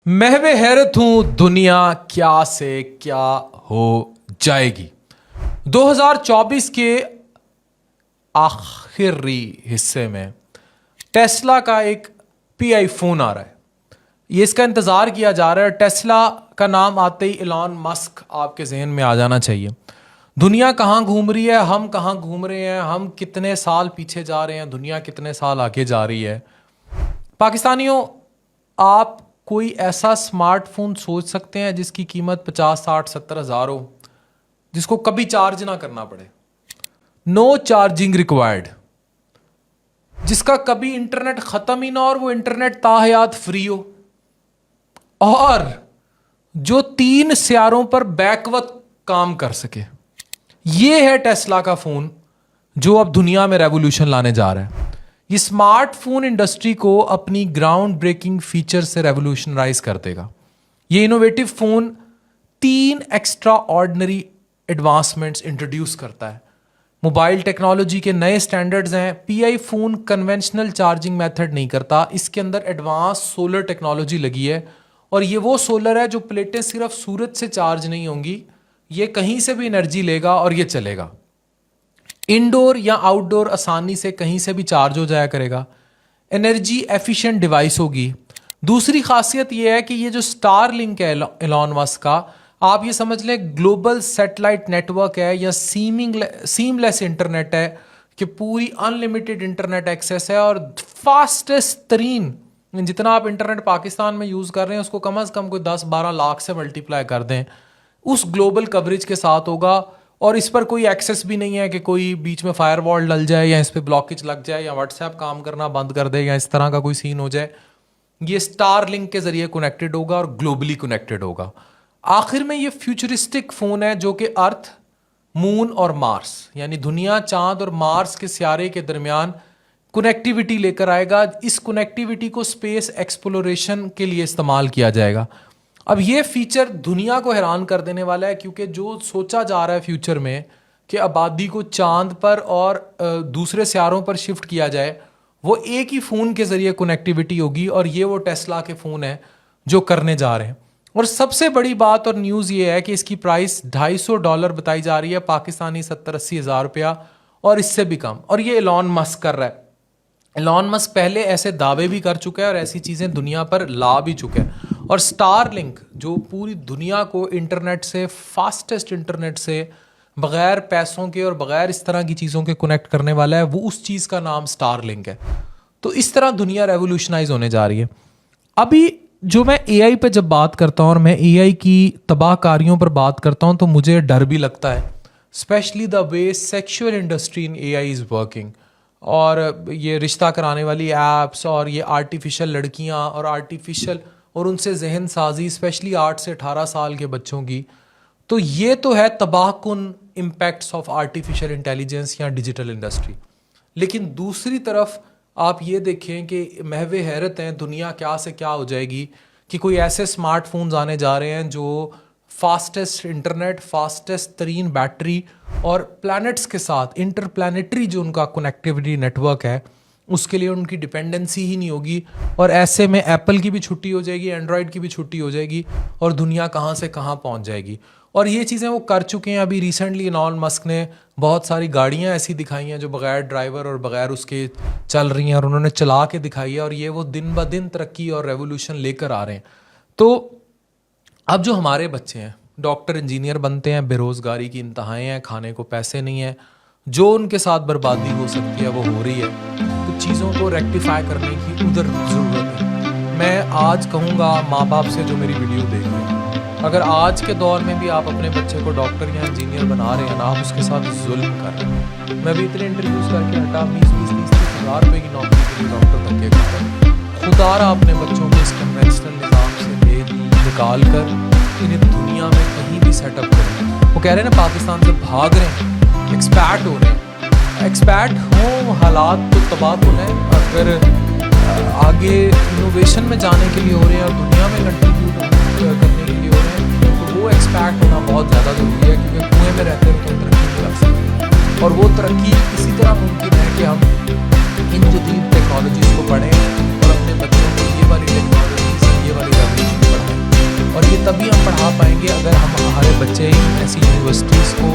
मैं भी हैरत हूं दुनिया क्या से क्या हो जाएगी। 2024 के आखिरी हिस्से में टेस्ला का एक पीआई फोन आ रहा है। ये इसका इंतजार किया जा रहा है। टेस्ला का नाम आते ही इलॉन मस्क आपके जहन में आ जाना चाहिए। दुनिया कहाँ घूम रही है, हम कहाँ घूम रहे हैं, हम कितने साल पीछे जा रहे हैं, दुनिया कितने साल आगे जा रही है। पाकिस्तानियों, आप कोई ऐसा स्मार्टफोन सोच सकते हैं जिसकी कीमत 50, 60, 70 हज़ार हो, जिसको कभी चार्ज ना करना पड़े, नो चार्जिंग रिक्वायर्ड, जिसका कभी इंटरनेट खत्म ही ना और वो इंटरनेट ताहयात फ्री हो, और जो 3 सियारों पर बैकवक्त काम कर सके। ये है टेस्ला का फोन जो अब दुनिया में रेवोल्यूशन लाने जा रहा है। ये स्मार्टफोन इंडस्ट्री को अपनी ग्राउंड ब्रेकिंग फीचर से रेवोल्यूशनराइज कर देगा। ये innovative phone 3 extra ordinary advancements introduce करता है। मोबाइल टेक्नोलॉजी के नए स्टैंडर्ड्स हैं। Pi phone conventional charging method नहीं करता, इसके अंदर एडवांस सोलर टेक्नोलॉजी लगी है, और ये वो सोलर है जो प्लेटें सिर्फ सूरज से चार्ज नहीं होंगी, ये कहीं से भी एनर्जी लेगा और ये चलेगा। इंडोर या आउटडोर आसानी से कहीं से भी चार्ज हो जाया करेगा। एनर्जी एफिशिएंट डिवाइस होगी। दूसरी खासियत यह है कि ये जो स्टार लिंक है एलॉन मस्क का, आप ये समझ लें ग्लोबल सैटेलाइट नेटवर्क है या सीमलेस इंटरनेट है, कि पूरी अनलिमिटेड इंटरनेट एक्सेस है और फास्टेस्ट तरीन, जितना आप इंटरनेट पाकिस्तान में यूज़ कर रहे हैं उसको कम से कम कोई 10-12 लाख से मल्टीप्लाई कर दें, उस ग्लोबल कवरेज के साथ होगा। और इस पर कोई एक्सेस भी नहीं है कि कोई बीच में फायरवॉल डल जाए या इस पर ब्लॉकेज लग जाए या व्हाट्सएप काम करना बंद कर दे या इस तरह का कोई सीन हो जाए। ये स्टार लिंक के जरिए कनेक्टेड होगा और ग्लोबली कनेक्टेड होगा। आखिर में ये फ्यूचरिस्टिक फ़ोन है जो कि अर्थ, मून और मार्स, यानी दुनिया, चांद और मार्स के सियारे के दरमियान कनेक्टिविटी लेकर आएगा। इस कनेक्टिविटी को स्पेस एक्सप्लोरेशन के लिए इस्तेमाल किया जाएगा। अब ये फीचर दुनिया को हैरान कर देने वाला है, क्योंकि जो सोचा जा रहा है फ्यूचर में कि आबादी को चांद पर और दूसरे सियारों पर शिफ्ट किया जाए, वो एक ही फ़ोन के ज़रिए कनेक्टिविटी होगी, और ये वो टेस्ला के फ़ोन है जो करने जा रहे हैं। और सबसे बड़ी बात और न्यूज़ ये है कि इसकी प्राइस $250 बताई जा रही है, पाकिस्तानी 70-80 हज़ार रुपया, और इससे भी कम। और ये एलॉन मस्क कर रहा है। एलॉन मस्क पहले ऐसे दावे भी कर चुका है और ऐसी चीज़ें दुनिया पर ला भी चुका है। और स्टार लिंक जो पूरी दुनिया को इंटरनेट से, फास्टेस्ट इंटरनेट से, बग़ैर पैसों के और बग़ैर इस तरह की चीज़ों के कनेक्ट करने वाला है, वो उस चीज़ का नाम स्टार लिंक है। तो इस तरह दुनिया रेवोल्यूशनाइज होने जा रही है। अभी जो मैं एआई पे जब बात करता हूँ और मैं एआई की तबाहकारियों पर बात करता हूँ तो मुझे डर भी लगता है, specially the way sexual industry in AI is working. और ये रिश्ता कराने वाली ऐप्स और ये आर्टिफिशियल लड़कियाँ और आर्टिफिशियल और उनसे जहन साजी, स्पेशली 8 से 18 साल के बच्चों की, तो ये तो है तबाहकुन इम्पैक्ट्स ऑफ आर्टिफिशियल इंटेलिजेंस या डिजिटल इंडस्ट्री। लेकिन दूसरी तरफ आप ये देखें कि महवे हैरत हैं दुनिया क्या से क्या हो जाएगी, कि कोई ऐसे स्मार्टफोन्स आने जा रहे हैं जो फास्टेस्ट इंटरनेट, फास्टेस्ट तरीन बैटरी और प्लैनेट्स के साथ इंटरप्लैनेटरी जो उनका कनेक्टिविटी नेटवर्क है उसके लिए उनकी डिपेंडेंसी ही नहीं होगी। और ऐसे में एप्पल की भी छुट्टी हो जाएगी, एंड्रॉयड की भी छुट्टी हो जाएगी, और दुनिया कहाँ से कहाँ पहुँच जाएगी। और ये चीज़ें वो कर चुके हैं। अभी रिसेंटली एलॉन मस्क ने बहुत सारी गाड़ियाँ ऐसी दिखाई हैं जो बग़ैर ड्राइवर और बग़ैर उसके चल रही हैं, और उन्होंने चला के दिखाई है, और ये वो दिन ब दिन तरक्की और रेवोल्यूशन लेकर आ रहे हैं। तो अब जो हमारे बच्चे हैं डॉक्टर इंजीनियर बनते हैं, बेरोज़गारी की इंतहाएँ हैं, खाने को पैसे नहीं हैं, जो उनके साथ बर्बादी हो सकती है वो हो रही है। कुछ चीज़ों को रेक्टिफाई करने की उधर ज़रूरत है। मैं आज कहूँगा माँ बाप से जो मेरी वीडियो देख रहे हैं, अगर आज के दौर में भी आप अपने बच्चे को डॉक्टर या इंजीनियर बना रहे हैं ना, आप उसके साथ जुल्म कर रहे हैं। मैं भी इतने इंटरव्यूज़ करके हटा 20-30 हज़ार रुपये की नौकरी के लिए डॉक्टर धक्के खा रहे हैं। खुदारा अपने बच्चों को इस कन्वेंशनल निज़ाम से निकाल कर इन्हें दुनिया में कहीं भी सेटअप करें। वो कह रहे हैं ना पाकिस्तान से भाग रहे हैं, एक्सपैट हो रहे हैं। एक्सपैट हो, हालात तो तबाह हो रहे हैं, अगर आगे इनोवेशन में जाने के लिए हो रहे हैं और दुनिया में कंट्रीब्यूट करने के लिए हो रहे हैं, तो वो एक्सपैट होना बहुत ज़्यादा ज़रूरी है, क्योंकि कुएँ में रहते हुए कोई तरक्की नहीं कर सकते। और वो तरक्की इसी तरह मुमकिन है कि हम इन जदीद टेक्नोलॉजीज़ को पढ़ें और अपने बच्चों को ये वाली टेक्नोलॉजीज़, ये वाली रेवोल्यूशन तभी हम पढ़ा पाएंगे अगर हम हमारे बच्चे ऐसी यूनिवर्सिटीज़ को